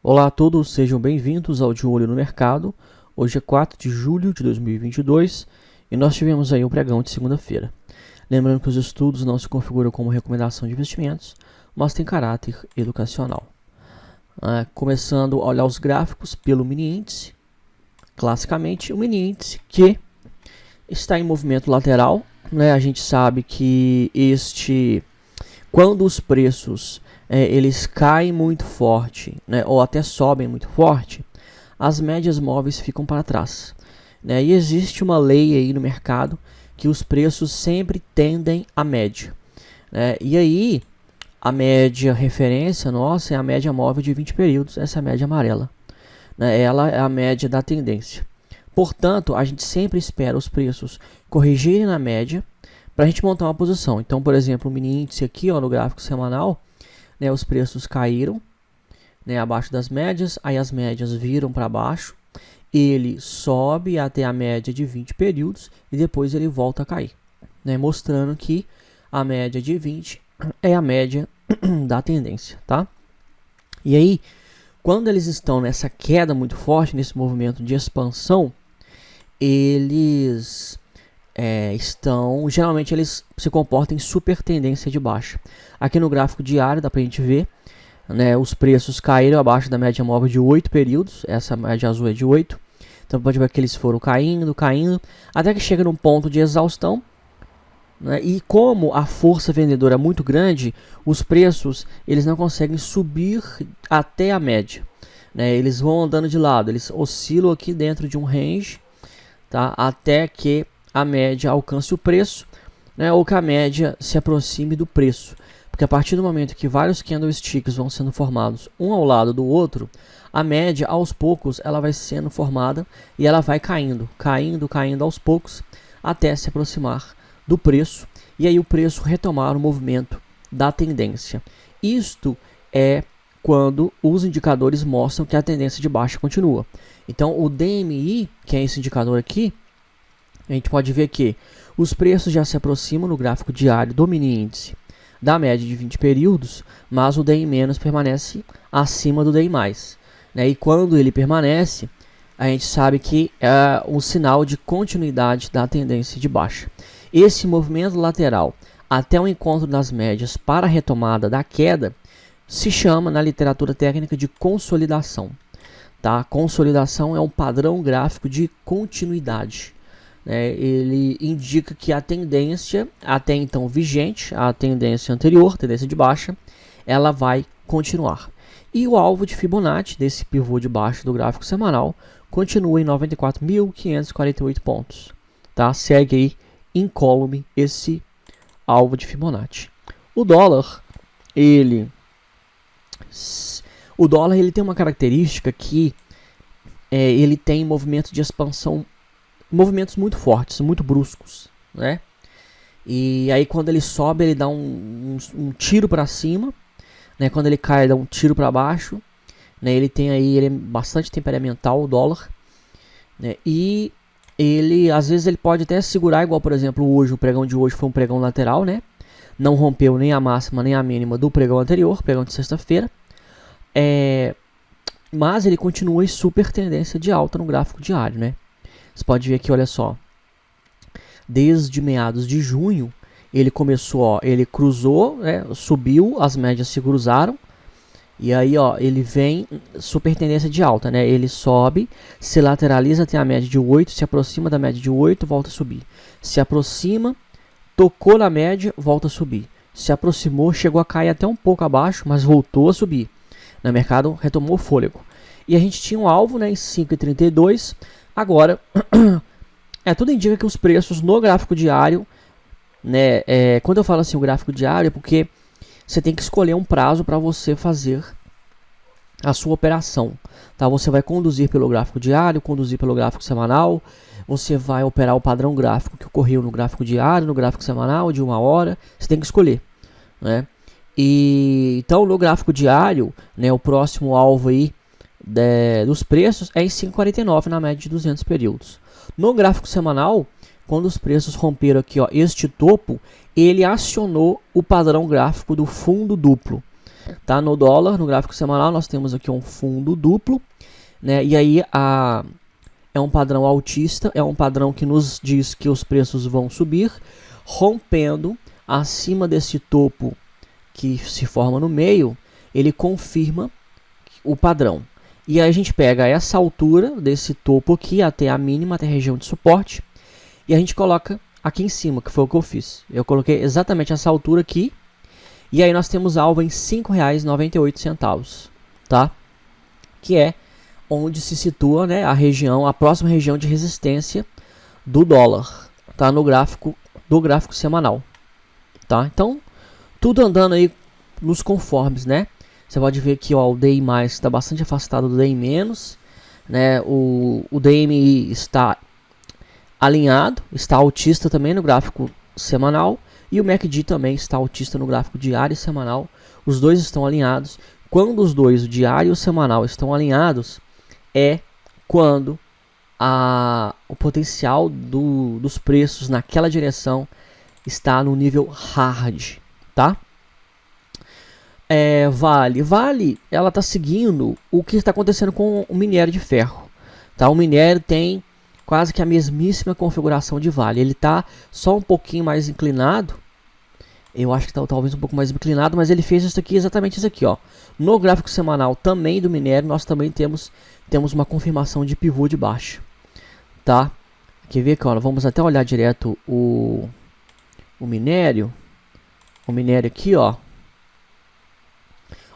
Olá a todos, sejam bem-vindos ao De Olho no Mercado. Hoje é 4 de julho de 2022 e nós tivemos aí um pregão de segunda-feira. Lembrando que os estudos não se configuram como recomendação de investimentos, mas têm caráter educacional. Começando a olhar os gráficos pelo mini índice, classicamente o mini índice que está em movimento lateral, né? A gente sabe que quando os preços eles caem muito forte, né, ou até sobem muito forte, as médias móveis ficam para trás, né? E existe uma lei aí no mercado que os preços sempre tendem à média, né? E aí a média referência nossa é a média móvel de 20 períodos, essa é a média amarela, né? Ela é a média da tendência. Portanto, a gente sempre espera os preços corrigirem na média para a gente montar uma posição. Então, por exemplo, o mini índice aqui, ó, no gráfico semanal, né, os preços caíram, né, abaixo das médias, aí as médias viram para baixo, ele sobe até a média de 20 períodos e depois ele volta a cair, né, mostrando que a média de 20 é a média da tendência, tá? E aí, quando eles estão nessa queda muito forte, nesse movimento de expansão, eles geralmente eles se comportam em super tendência de baixa. Aqui no gráfico diário dá pra gente ver, né, os preços caíram abaixo da média móvel de 8 períodos, essa média azul é de 8, então pode ver que eles foram caindo, até que chega num ponto de exaustão, né, e como a força vendedora é muito grande, os preços eles não conseguem subir até a média, né, eles vão andando de lado, eles oscilam aqui dentro de um range, tá, até que a média alcance o preço, né, ou que a média se aproxime do preço. Porque a partir do momento que vários candlesticks vão sendo formados um ao lado do outro, a média, aos poucos, ela vai sendo formada e ela vai caindo aos poucos, até se aproximar do preço, e aí o preço retomar o movimento da tendência. Isto é quando os indicadores mostram que a tendência de baixa continua. Então, o DMI, que é esse indicador aqui, a gente pode ver que os preços já se aproximam no gráfico diário do mini índice da média de 20 períodos, mas o DI- permanece acima do DI+, né? E quando ele permanece, a gente sabe que é um sinal de continuidade da tendência de baixa. Esse movimento lateral até o encontro das médias para a retomada da queda se chama na literatura técnica de consolidação, tá? Consolidação é um padrão gráfico de continuidade. Ele indica que a tendência até então vigente, a tendência anterior, tendência de baixa, ela vai continuar. E o alvo de Fibonacci, desse pivô de baixa do gráfico semanal, continua em 94.548 pontos. Tá? Segue aí incólume esse alvo de Fibonacci. O dólar, ele tem uma característica que ele tem movimentos de expansão, movimentos muito fortes, muito bruscos, né? E aí quando ele sobe, ele dá um tiro para cima, né? Quando ele cai, ele dá um tiro para baixo, né? Ele é bastante temperamental, o dólar, né? E ele, às vezes, ele pode até segurar, igual por exemplo hoje, o pregão de hoje foi um pregão lateral, né? Não rompeu nem a máxima nem a mínima do pregão anterior, pregão de sexta-feira, mas ele continua em super tendência de alta no gráfico diário, né? Você pode ver aqui, olha só, desde meados de junho, ele começou, ó, ele cruzou, né, subiu, as médias se cruzaram, e aí, ó, ele vem super tendência de alta, né, ele sobe, se lateraliza até a média de 8, se aproxima da média de 8, volta a subir, se aproxima, tocou na média, volta a subir, se aproximou, chegou a cair até um pouco abaixo, mas voltou a subir, no mercado retomou o fôlego, e a gente tinha um alvo, né, em 5,32. Agora, tudo indica que os preços no gráfico diário, né, quando eu falo assim o gráfico diário, é porque você tem que escolher um prazo para você fazer a sua operação, tá? Você vai conduzir pelo gráfico diário, conduzir pelo gráfico semanal, você vai operar o padrão gráfico que ocorreu no gráfico diário, no gráfico semanal, de 1 hora, você tem que escolher, né? E então no gráfico diário, né, o próximo alvo aí dos preços é em 5,49 na média de 200 períodos. No gráfico semanal, quando os preços romperam aqui, ó, este topo, ele acionou o padrão gráfico do fundo duplo, Tá? No dólar, no gráfico semanal, nós temos aqui um fundo duplo, né? E aí é um padrão altista, é um padrão que nos diz que os preços vão subir, rompendo acima desse topo que se forma no meio, ele confirma o padrão. E aí a gente pega essa altura desse topo aqui até a mínima, até a região de suporte, e a gente coloca aqui em cima, que foi o que eu fiz. Eu coloquei exatamente essa altura aqui, e aí nós temos alvo em R$ 5,98, tá? Que é onde se situa, né, a próxima região de resistência do dólar, tá? No gráfico semanal, tá? Então, tudo andando aí nos conformes, né? Você pode ver que ó, o DI+ está bastante afastado do DI-, né? O DMI está alinhado, está altista também no gráfico semanal, e o MACD também está altista no gráfico diário e semanal. Os dois estão alinhados. Quando os dois, o diário e o semanal, estão alinhados, é quando o potencial dos preços naquela direção está no nível hard, tá? Vale, ela está seguindo o que está acontecendo com o minério de ferro, tá? O minério tem quase que a mesmíssima configuração de Vale. Ele está só um pouquinho mais inclinado. Eu acho que tá, talvez um pouco mais inclinado, mas ele fez isso aqui, exatamente isso aqui, ó. No gráfico semanal também do minério, nós também temos uma confirmação de pivô de baixa, tá? Quer ver que, ó, vamos até olhar direto o minério. O minério aqui, ó.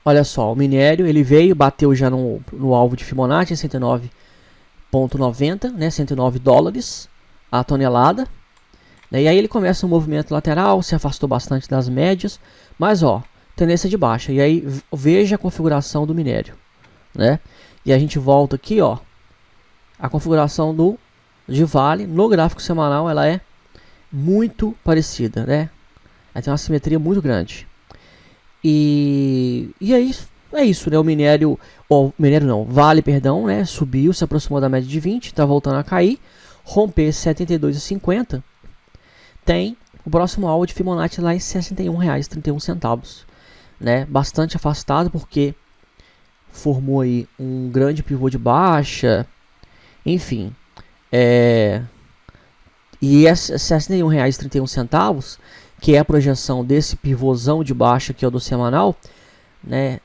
Olha só, o minério, ele veio, bateu já no alvo de Fibonacci, 109,90, né? 109 dólares a tonelada. E aí ele começa um movimento lateral, se afastou bastante das médias, mas ó, tendência de baixa. E aí veja a configuração do minério, né? E a gente volta aqui, ó, a configuração de Vale no gráfico semanal, ela é muito parecida, né? Ela tem uma simetria muito grande. E aí é isso, né? O minério não, Vale, perdão, né? Subiu, se aproximou da média de 20, está voltando a cair, romper 72,50. Tem o próximo alvo de Fibonacci lá em R$ 61,31, né? Bastante afastado porque formou aí um grande pivô de baixa, enfim. E esse R$ 61,31, que é a projeção desse pivôzão de baixa que é o do semanal, né?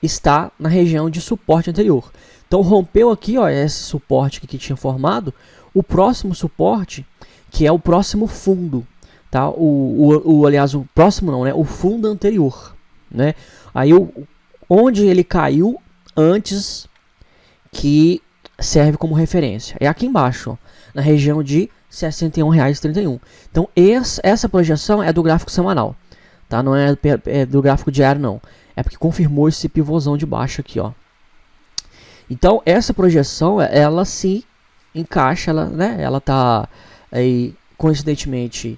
Está na região de suporte anterior. Então rompeu aqui, ó, esse suporte que tinha formado. O próximo suporte, que é o próximo fundo, tá? Aliás, o próximo não, né? O fundo anterior, né? Aí onde ele caiu antes, que serve como referência, é aqui embaixo, ó, na região de R$ 61,31. Então essa projeção é do gráfico semanal, tá? Não é do gráfico diário, não. É porque confirmou esse pivôzão de baixo aqui, ó. Então essa projeção, ela se encaixa, ela tá aí, coincidentemente,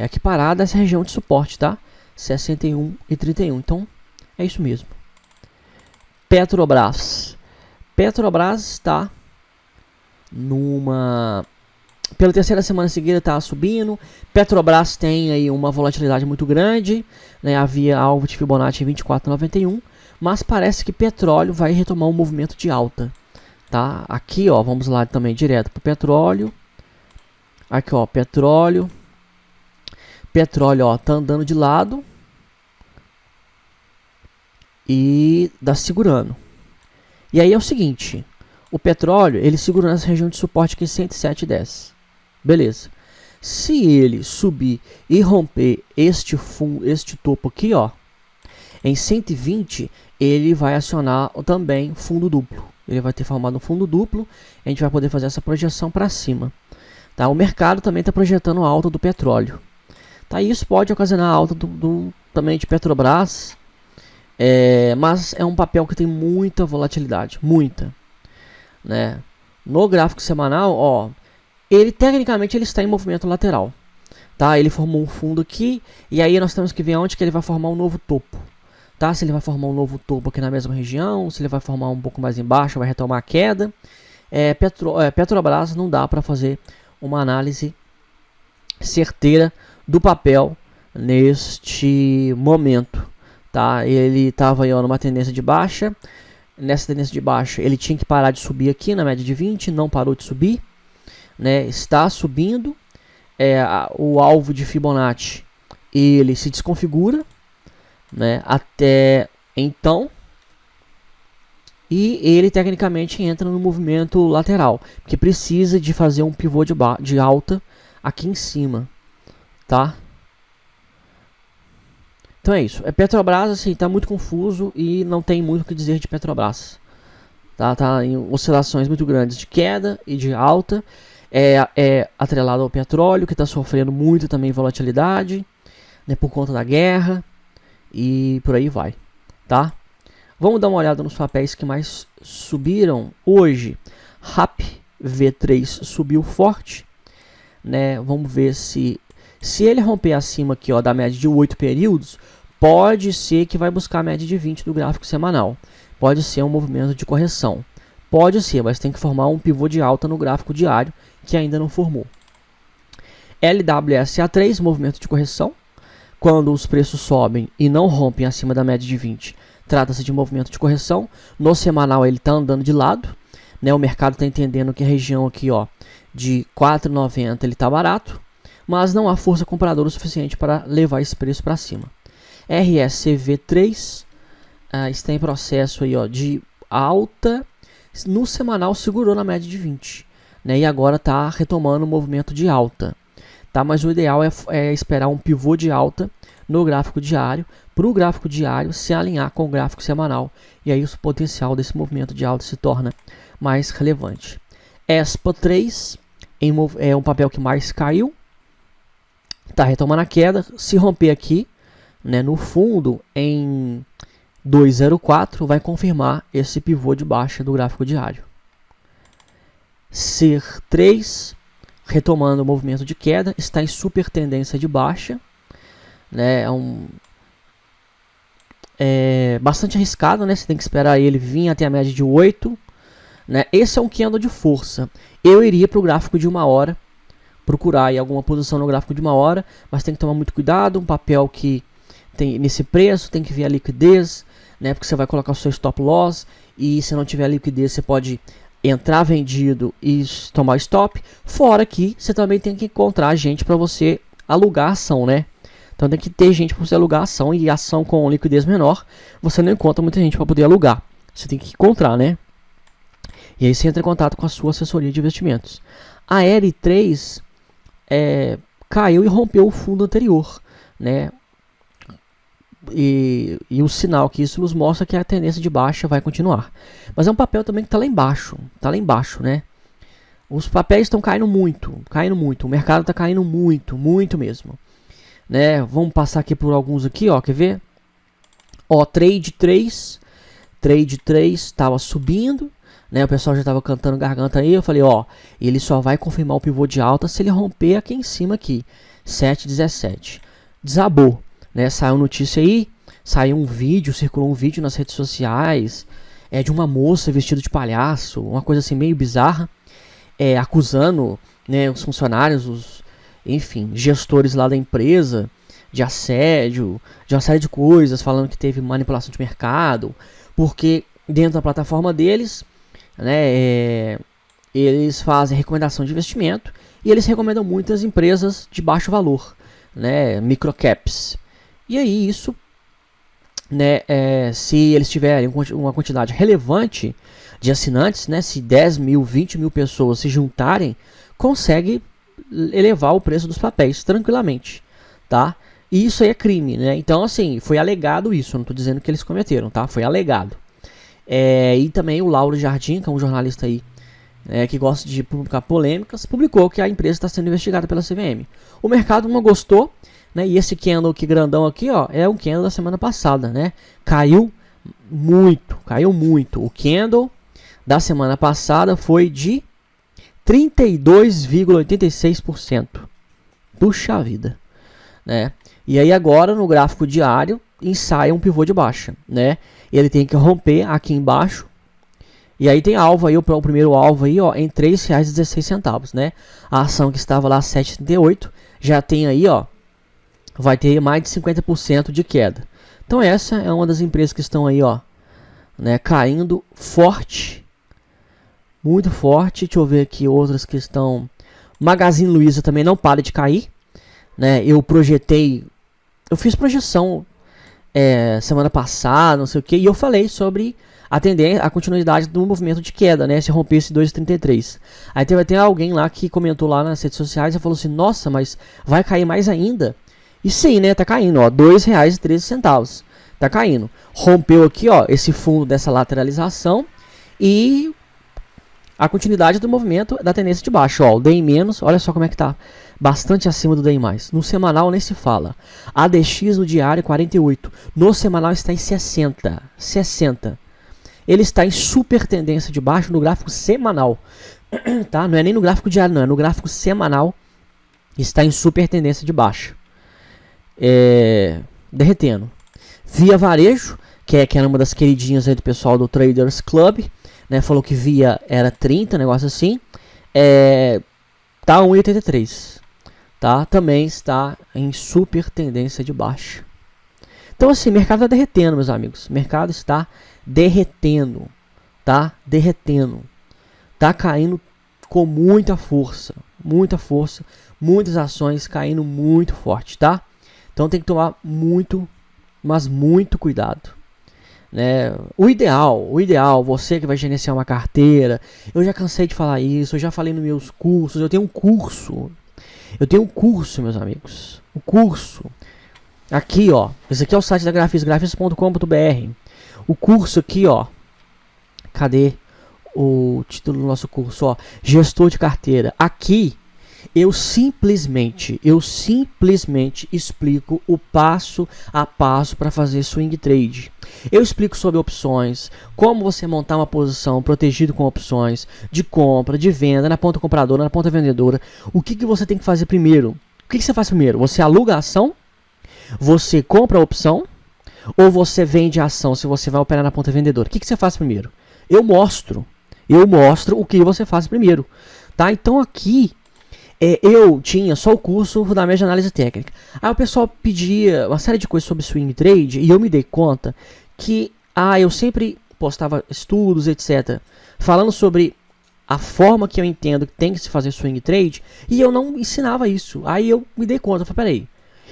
aqui parada essa região de suporte, tá? 61,31. Então é isso mesmo. Petrobras está pela terceira semana seguida está subindo. Petrobras tem aí uma volatilidade muito grande, né? Havia alvo de Fibonacci em 24,91, mas parece que petróleo vai retomar um movimento de alta, tá? Aqui, ó, vamos lá também direto para o petróleo. Aqui, ó, petróleo, ó, tá andando de lado e dá segurando. E aí é o seguinte, o petróleo, ele segura nessa região de suporte aqui em 107,10. Beleza. Se ele subir e romper este topo aqui, ó, em 120, ele vai acionar também fundo duplo. Ele vai ter formado um fundo duplo, a gente vai poder fazer essa projeção para cima. Tá? O mercado também está projetando alta do petróleo. Tá? Isso pode ocasionar alta também de Petrobras, mas é um papel que tem muita volatilidade, muita, né? No gráfico semanal, ó, tecnicamente ele está em movimento lateral, tá? Ele formou um fundo aqui e aí nós temos que ver onde que ele vai formar um novo topo, tá? Se ele vai formar um novo topo aqui na mesma região, se ele vai formar um pouco mais embaixo, vai retomar a queda. Petrobras não dá para fazer uma análise certeira do papel neste momento, tá? Ele estava aí, ó, numa tendência de baixa. Nessa tendência de baixa, ele tinha que parar de subir aqui na média de 20, não parou de subir, né? Está subindo. O alvo de Fibonacci, ele se desconfigura, né? Até então. E ele tecnicamente entra no movimento lateral, porque precisa de fazer um pivô de alta aqui em cima, tá? Então é isso. Petrobras, assim, tá muito confuso e não tem muito o que dizer de Petrobras. Tá em oscilações muito grandes de queda e de alta. É atrelado ao petróleo, que está sofrendo muito também volatilidade, né, por conta da guerra e por aí vai, tá? Vamos dar uma olhada nos papéis que mais subiram hoje. RAP V3 subiu forte, né? Vamos ver se ele romper acima aqui, ó, da média de 8 períodos, pode ser que vai buscar a média de 20 do gráfico semanal. Pode ser um movimento de correção. Pode ser, mas tem que formar um pivô de alta no gráfico diário, que ainda não formou. LWSA3, movimento de correção. Quando os preços sobem e não rompem acima da média de 20, trata-se de movimento de correção. No semanal ele está andando de lado, né? O mercado está entendendo que a região aqui, ó, de 4,90 ele está barato, mas não há força compradora o suficiente para levar esse preço para cima. RSCV3 está em processo aí, ó, de alta. No semanal segurou na média de 20, né? E agora está retomando o movimento de alta. Tá, mas o ideal é esperar um pivô de alta no gráfico diário, para o gráfico diário se alinhar com o gráfico semanal, e aí o potencial desse movimento de alta se torna mais relevante. ESPA 3 é um papel que mais caiu, está retomando a queda. Se romper aqui, né, no fundo em 2,04, vai confirmar esse pivô de baixa do gráfico diário. CER3 retomando o movimento de queda, está em super tendência de baixa, né? É bastante arriscado, né? Você tem que esperar ele vir até a média de 8, né? Esse é um candle de força. Eu iria para o gráfico de 1 hora, procurar aí alguma posição no gráfico de 1 hora, mas tem que tomar muito cuidado. Um papel que tem nesse preço, tem que ver a liquidez, né? Porque você vai colocar o seu stop loss, e se não tiver liquidez, você pode entrar vendido e tomar stop. Fora que você também tem que encontrar gente para você alugar ação, né? Então tem que ter gente para você alugar ação, e ação com liquidez menor você não encontra muita gente para poder alugar. Você tem que encontrar, né? E aí você entra em contato com a sua assessoria de investimentos. A R3 caiu e rompeu o fundo anterior, né? E o sinal que isso nos mostra que a tendência de baixa vai continuar. Mas é um papel também que está lá embaixo, né? Os papéis estão caindo muito, o mercado está caindo muito, muito mesmo, né? Vamos passar aqui por alguns aqui, ó, quer ver? Ó, Trade 3 estava subindo, né? O pessoal já estava cantando garganta aí, eu falei, ó, ele só vai confirmar o pivô de alta se ele romper aqui em cima aqui, 7,17. Desabou. Né, saiu notícia aí, circulou um vídeo nas redes sociais, de uma moça vestida de palhaço, uma coisa assim meio bizarra, acusando, né, os funcionários, enfim, gestores lá da empresa de assédio, de uma série de coisas, falando que teve manipulação de mercado, porque dentro da plataforma deles, né, eles fazem recomendação de investimento e eles recomendam muitas empresas de baixo valor, né, microcaps. E aí isso, né, se eles tiverem uma quantidade relevante de assinantes, né, se 10 mil, 20 mil pessoas se juntarem, consegue elevar o preço dos papéis tranquilamente, tá? E isso aí é crime, né? Então, assim, foi alegado isso, não estou dizendo que eles cometeram, tá? Foi alegado. E também o Lauro Jardim, que é um jornalista aí, que gosta de publicar polêmicas, publicou que a empresa está sendo investigada pela CVM. O mercado não gostou, né? E esse candle aqui grandão aqui, ó, é um candle da semana passada, né? Caiu muito. O candle da semana passada foi de 32,86%. Puxa vida, né? E aí agora no gráfico diário ensaia um pivô de baixa, né? Ele tem que romper aqui embaixo. E aí tem alvo aí, o primeiro alvo aí, ó, em R$ 3,16, né? A ação que estava lá 7,38 já tem aí, ó, vai ter mais de 50% de queda, Então essa é uma das empresas que estão aí, ó, né, caindo forte, muito forte. Deixa eu ver aqui outras que estão. Magazine Luiza também não para de cair, né? Eu fiz projeção semana passada, não sei o que, e eu falei sobre a continuidade do movimento de queda, né? Se rompesse 2,33. Aí teve alguém lá que comentou lá nas redes sociais e falou assim: nossa, mas vai cair mais ainda? E sim, né? Tá caindo, ó, R$ 2,13. Tá caindo. Rompeu aqui, ó, esse fundo dessa lateralização e a continuidade do movimento da tendência de baixo, ó, o DI-, olha só como é que tá, bastante acima do DI+. No semanal nem se fala. ADX no diário 48, no semanal está em 60. Ele está em super tendência de baixo no gráfico semanal, tá? Não é nem no gráfico diário, não, é no gráfico semanal, está em super tendência de baixo. Derretendo. Via Varejo, que era uma das queridinhas aí do pessoal do Traders Club, né, falou que Via era 30, negócio assim, tá 1,83, tá? Também está em super tendência de baixa. Então assim, o mercado está derretendo, meus amigos, o mercado está derretendo, tá? Derretendo, tá caindo com muita força, muitas ações caindo muito forte, tá? Então tem que tomar muito, mas muito cuidado. Né? O ideal, você que vai gerenciar uma carteira, eu já cansei de falar isso, eu já falei nos meus cursos, eu tenho um curso, meus amigos, um curso, aqui ó, esse aqui é o site da Grafis, grafis.com.br, o curso aqui ó, cadê o título do nosso curso, ó, gestor de carteira, aqui eu simplesmente explico o passo a passo para fazer swing trade. Eu explico sobre opções, como você montar uma posição protegido com opções, de compra, de venda, na ponta compradora, na ponta vendedora. O que você tem que fazer primeiro? O que você faz primeiro? Você aluga a ação? Você compra a opção? Ou você vende a ação se você vai operar na ponta vendedora? O que você faz primeiro? Eu mostro o que você faz primeiro. Tá? Então aqui eu tinha só o curso Fundamentos de Análise Técnica. Aí o pessoal pedia uma série de coisas sobre swing trade e eu me dei conta que eu sempre postava estudos, etc., falando sobre a forma que eu entendo que tem que se fazer swing trade e eu não ensinava isso. Aí eu me dei conta, eu falei, peraí,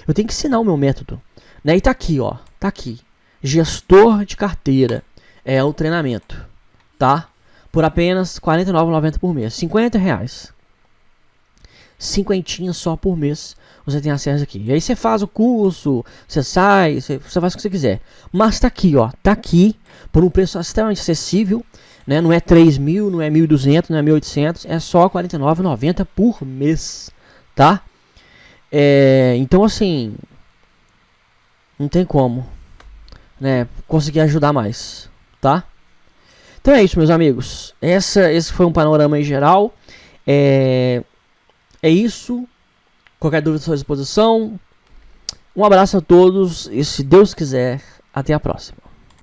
eu tenho que ensinar o meu método. Né? E tá aqui, ó, tá aqui. Gestor de carteira é o treinamento, tá? Por apenas R$ 49,90 por mês, R$50. 50 só por mês você tem acesso aqui. E aí você faz o curso, você sai, você faz o que você quiser. Mas tá aqui, ó, tá aqui por um preço extremamente acessível, né? Não é 3.000, não é 1.200, não é 1.800, é só R$ 49,90 por mês, tá? Então assim, não tem como, né, conseguir ajudar mais, tá? Então é isso, meus amigos. Esse foi um panorama em geral. É isso. Qualquer dúvida à sua disposição. Um abraço a todos e, se Deus quiser, até a próxima.